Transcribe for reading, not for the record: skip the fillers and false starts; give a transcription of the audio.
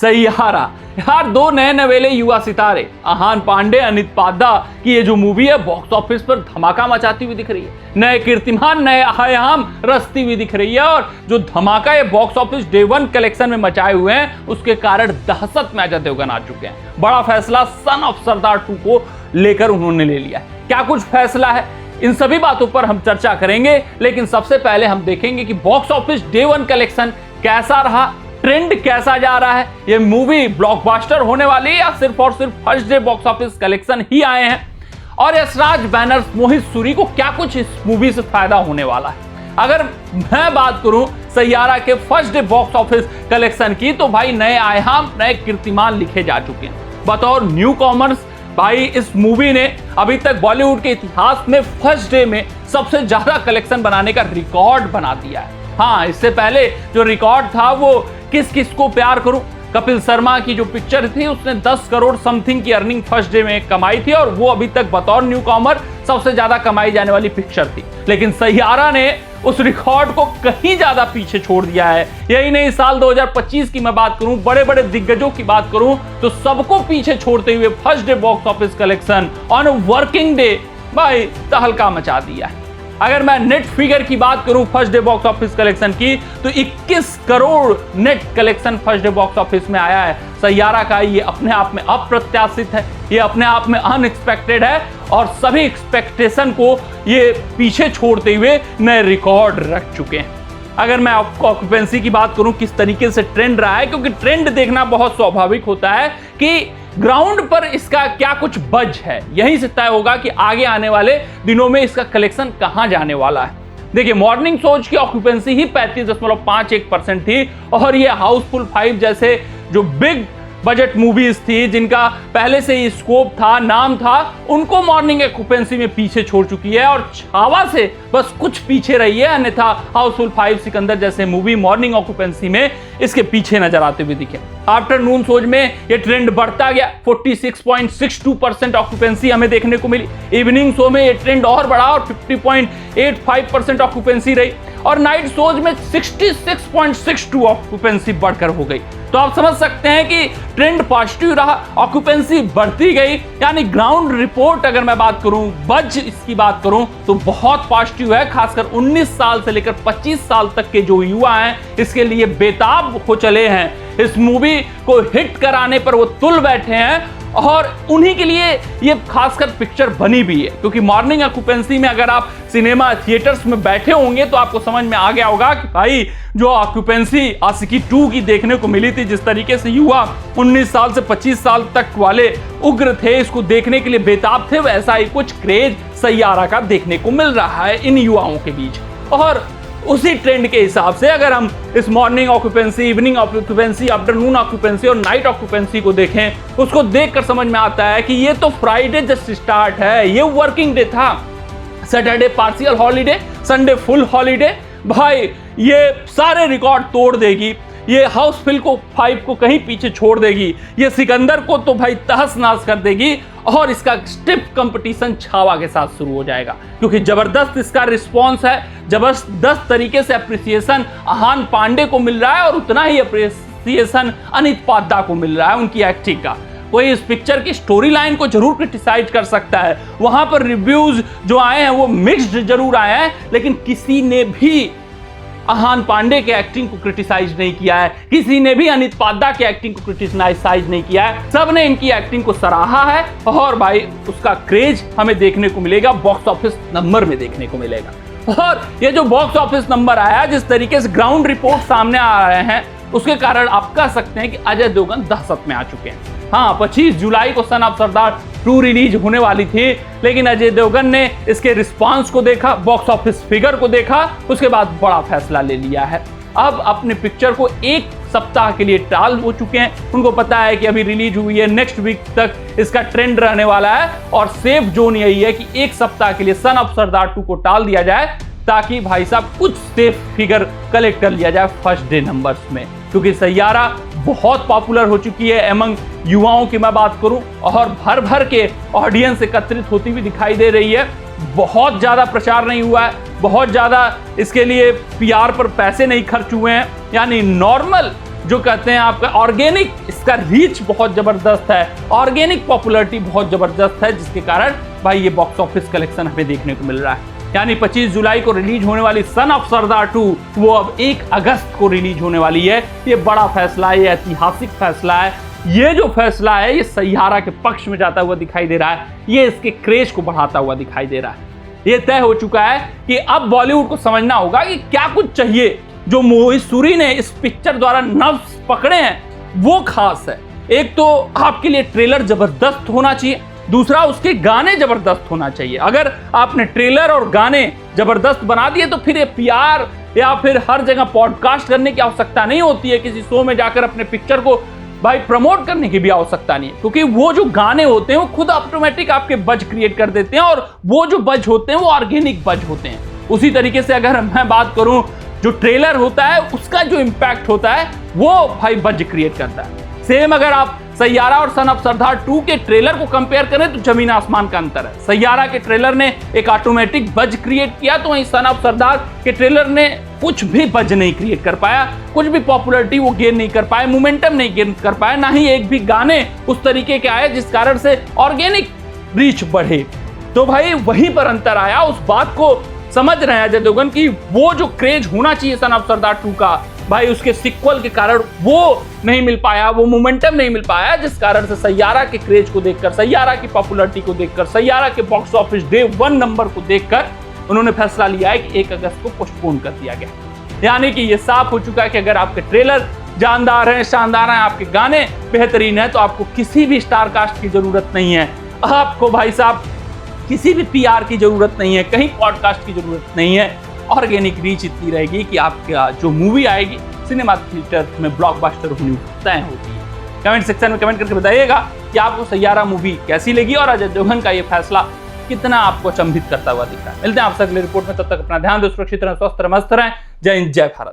सैयारा। यार दो नए नवेले युवा सितारे अहान पांडे, अनित पाद्दा की ये जो मूवी है बॉक्स ऑफिस पर धमाका मचाती हुई दिख रही है। नए कीर्तिमान, नए आयाम रचती हुई दिख रही है और जो धमाका ये बॉक्स ऑफिस डे 1 कलेक्शन में मचाए हुए हैं उसके कारण दहशत में अजय देवगन आ चुके हैं। बड़ा फैसला सन ऑफ सरदार 2 को लेकर उन्होंने ले लिया है। क्या कुछ फैसला है, इन सभी बातों पर हम चर्चा करेंगे, लेकिन सबसे पहले हम देखेंगे कि बॉक्स ऑफिस डे 1 कलेक्शन कैसा रहा, ट्रेंड कैसा जा रहा है, ये मूवी ब्लॉकबस्टर होने वाली है या सिर्फ और सिर्फ first day box office collection ही आए हैं, और यशराज बैनर्स, मोहित सूरी को क्या कुछ इस मूवी से फायदा होने वाला है। अगर मैं बात करूं सैयारा के first day box office collection की, तो भाई नए आयाम, नए कीर्तिमान लिखे जा चुके हैं। बतौर न्यू कॉमर्स भाई इस मूवी ने अभी तक बॉलीवुड के इतिहास में फर्स्ट डे में सबसे ज्यादा कलेक्शन बनाने का रिकॉर्ड बना दिया है। हाँ, इससे पहले जो रिकॉर्ड था वो किस किस को प्यार करूं, कपिल शर्मा की जो पिक्चर थी उसने 10 करोड़ समथिंग की अर्निंग फर्स्ट डे में कमाई थी और वो अभी तक बतौर न्यू कॉमर सबसे ज्यादा कमाई जाने वाली पिक्चर थी। लेकिन सैयारा ने उस रिकॉर्ड को कहीं ज्यादा पीछे छोड़ दिया है। यही नहीं, साल 2025 की मैं बात करूं, बड़े बड़े दिग्गजों की बात करूं, तो सबको पीछे छोड़ते हुए first day box office collection on working day भाई तहलका मचा दिया है। अगर मैं नेट फिगर की बात करूं first day box office collection की, तो 21 crore net collection first day box office में आया है सैयारा का। ये अपने आप में अप्रत्याशित है, ये अपने आप में अनएक्सपेक्टेड है और सभी एक्सपेक्टेशन को ये पीछे छोड़ते हुए नए रिकॉर्ड रख चुके हैं। अगर मैं आपको ऑक्यूपेंसी की बात करूं, किस तरीके से ट्रेंड रहा है, क्योंकि ट्रेंड देखना बहुत स्वाभाविक होता है कि ग्राउंड पर इसका क्या कुछ बज है, यहीं से तय होगा कि आगे आने वाले दिनों में इसका कलेक्शन कहां जाने वाला है। देखिए, मॉर्निंग शोज की ऑक्यूपेंसी ही 35.51% थी और ये हाउसफुल 5 जैसे जो बिग बजट मूवीज थी जिनका पहले से ही स्कोप था, नाम था, उनको मॉर्निंग ऑक्यूपेंसी में पीछे छोड़ चुकी है और छावा से बस कुछ पीछे रही है। अन्यथा हाउसफुल 5, सिकंदर जैसे मूवी मॉर्निंग ऑक्यूपेंसी में इसके पीछे नजर आते हुए दिखे। आफ्टरनून शोज में ये ट्रेंड बढ़ता गया, 46.62% ऑक्यूपेंसी हमें देखने को मिली। इवनिंग शो में ये ट्रेंड और बढ़ा और 50.85% ऑक्यूपेंसी रही और नाइट शोज में 66.62 ऑक्यूपेंसी बढ़कर हो गई। तो आप समझ सकते हैं कि ट्रेंड पॉजिटिव रहा, ऑक्यूपेंसी बढ़ती गई। यानी ग्राउंड रिपोर्ट अगर मैं बात करूं, बज इसकी बात करूं, तो बहुत पॉजिटिव है। खासकर 19 साल से लेकर 25 साल तक के जो युवा हैं इसके लिए बेताब हो चले हैं। इस मूवी को हिट कराने पर वो तुल बैठे हैं और उन्हीं के लिए ये खासकर पिक्चर बनी भी है, क्योंकि मॉर्निंग ऑक्यूपेंसी में अगर आप सिनेमा थिएटर्स में बैठे होंगे तो आपको समझ में आ गया होगा कि भाई जो ऑक्यूपेंसी आशिकी 2 की देखने को मिली थी, जिस तरीके से युवा 19 साल से 25 साल तक वाले उग्र थे, इसको देखने के लिए बेताब थे, वैसा ही कुछ क्रेज सैयारा का देखने को मिल रहा है इन युवाओं के बीच। और उसी ट्रेंड के हिसाब से अगर हम इस morning occupancy, evening occupancy, afternoon occupancy और नाइट ऑक्यूपेंसी को देखें, उसको देखकर समझ में आता है कि ये तो फ्राइडे जस्ट स्टार्ट है, ये वर्किंग डे था, Saturday partial holiday, Sunday full holiday. भाई ये सारे रिकॉर्ड तोड़ देगी, ये हाउसफुल को 5 को कहीं पीछे छोड़ देगी, ये सिकंदर को तो भाई तहस नहस कर देगी और इसका स्टिफ कंपटीशन छावा के साथ शुरू हो जाएगा, क्योंकि जबरदस्त इसका रिस्पांस है, जबरदस्त तरीके से अप्रिसिएशन अहान पांडे को मिल रहा है और उतना ही अप्रिसिएशन अनित पाद्दा को मिल रहा है उनकी एक्टिंग का। कोई इस पिक्चर की स्टोरी लाइन को जरूर क्रिटिसाइज कर सकता है, वहां पर रिव्यूज जो आए हैं वो मिक्स्ड जरूर आए हैं, लेकिन किसी ने भी अहान पांडे के एक्टिंग को क्रिटिसाइज नहीं किया है, किसी ने भी अनित पाद्दा के एक्टिंग को क्रिटिसाइज नहीं किया है। सबने इनकी एक्टिंग को सराहा है और भाई उसका क्रेज हमें देखने को मिलेगा, बॉक्स ऑफिस नंबर में देखने को मिलेगा। और ये जो बॉक्स ऑफिस नंबर आया, जिस तरीके से ग्राउंड रिपोर्ट सामने आ रहे हैं, उसके कारण आप कह सकते हैं कि अजय देवगन दहशत में आ चुके हैं। हाँ, 25 जुलाई को सन ऑफ सरदार 2 रिलीज होने वाली थी, लेकिन अजय देवगन ने इसके रिस्पांस को देखा, बॉक्स ऑफिस फिगर को देखा, उसके बाद बड़ा फैसला ले लिया है। अब अपने पिक्चर को 1 सप्ताह के लिए टाल हो चुके हैं। उनको पता है कि अभी रिलीज हुई है, नेक्स्ट वीक तक इसका ट्रेंड रहने वाला है और सेफ जोन यही है कि 1 सप्ताह के लिए सन ऑफ सरदार 2 को टाल दिया जाए, ताकि भाई साहब कुछ सेफ फिगर कलेक्ट कर लिया जाए फर्स्ट डे नंबर्स में, क्योंकि सैयारा बहुत पॉपुलर हो चुकी है एमंग युवाओं की मैं बात करूं और भर भर के ऑडियंस एकत्रित होती हुई दिखाई दे रही है। बहुत ज़्यादा प्रचार नहीं हुआ है, बहुत ज़्यादा इसके लिए पीआर पर पैसे नहीं खर्च हुए हैं, यानी नॉर्मल जो कहते हैं आपका ऑर्गेनिक, इसका रीच बहुत जबरदस्त है, ऑर्गेनिक पॉपुलैरिटी बहुत जबरदस्त है, जिसके कारण भाई ये बॉक्स ऑफिस कलेक्शन हमें देखने को मिल रहा है। यानी 25 जुलाई को रिलीज होने वाली सन ऑफ सरदार 2 वो अब 1 अगस्त को रिलीज होने वाली है। ये बड़ा फैसला है, ये ऐतिहासिक फैसला है। ये जो फैसला है ये सैयारा के पक्ष में जाता हुआ दिखाई दे रहा है, ये इसके क्रेज को बढ़ाता हुआ दिखाई दे रहा है। ये तय हो चुका है कि अब बॉलीवुड को समझना होगा कि क्या कुछ चाहिए। जो मोहित सूरी ने इस पिक्चर द्वारा नर्व्स पकड़े हैं वो खास है। एक तो आपके लिए ट्रेलर जबरदस्त होना चाहिए, दूसरा उसके गाने जबरदस्त होना चाहिए। अगर आपने ट्रेलर और गाने जबरदस्त बना दिए तो फिर ये पीआर या फिर हर जगह पॉडकास्ट करने की आवश्यकता नहीं होती है, किसी शो में जाकर अपने पिक्चर को भाई प्रमोट करने की भी आवश्यकता नहीं है, क्योंकि वो जो गाने होते हैं वो खुद ऑटोमेटिक आपके बज क्रिएट कर देते हैं, और वो जो बज होते हैं वो ऑर्गेनिक बज होते हैं। उसी तरीके से अगर मैं बात करूं, जो ट्रेलर होता है उसका जो इंपैक्ट होता है वो भाई बज क्रिएट करता है। सेम अगर आप सैयारा और सन ऑफ सरदार 2 के ट्रेलर को कंपेयर करें तो जमीन आसमान का अंतर है। सैयारा के ट्रेलर ने एक ऑटोमेटिक बज क्रिएट किया, तो वहीं सन ऑफ सरदार के ट्रेलर ने कुछ भी बज नहीं क्रिएट कर पाया, कुछ भी पॉपुलैरिटी वो गेन नहीं कर पाए, मोमेंटम नहीं गेन कर पाया, ना ही एक भी गाने उस तरीके के आए जिस कारण से ऑर्गेनिक रीच बढ़े। तो भाई वहीं पर अंतर आया। उस बात को समझ रहे हैं अजय देवगन की वो जो क्रेज होना चाहिए सन ऑफ सरदार 2 का, भाई उसके सीक्वल के कारण वो नहीं मिल पाया, वो मोमेंटम नहीं मिल पाया, जिस कारण से सैयारा के क्रेज को देखकर, सैयारा की पॉपुलैरिटी को देखकर, सैयारा के बॉक्स ऑफिस डे 1 नंबर को देखकर उन्होंने फैसला लिया है कि 1 अगस्त को पोस्टपोन कर दिया गया। यानी कि ये साफ हो चुका है कि अगर आपके ट्रेलर जानदार हैं, शानदार हैं, आपके गाने बेहतरीन हैं, तो आपको किसी भी स्टार कास्ट की जरूरत नहीं है, आपको भाई साहब किसी भी पीआर की जरूरत नहीं है, कहीं पॉडकास्ट की जरूरत नहीं है। ऑर्गेनिक रीच इतनी रहेगी कि आपका जो मूवी आएगी सिनेमा थिएटर में ब्लॉकबस्टर होनी तय होगी। कमेंट सेक्शन में कमेंट करके बताइएगा कि आपको सैयारा मूवी कैसी लगी और अजय देवगन का ये फैसला कितना आपको अचंभित करता हुआ दिख रहा है। मिलते हैं आपसे अगली रिपोर्ट में, तब तक अपना ध्यान दो, सुरक्षित रहें, स्वस्थ रहें, मस्त रहें। जय हिंद, जय भारत।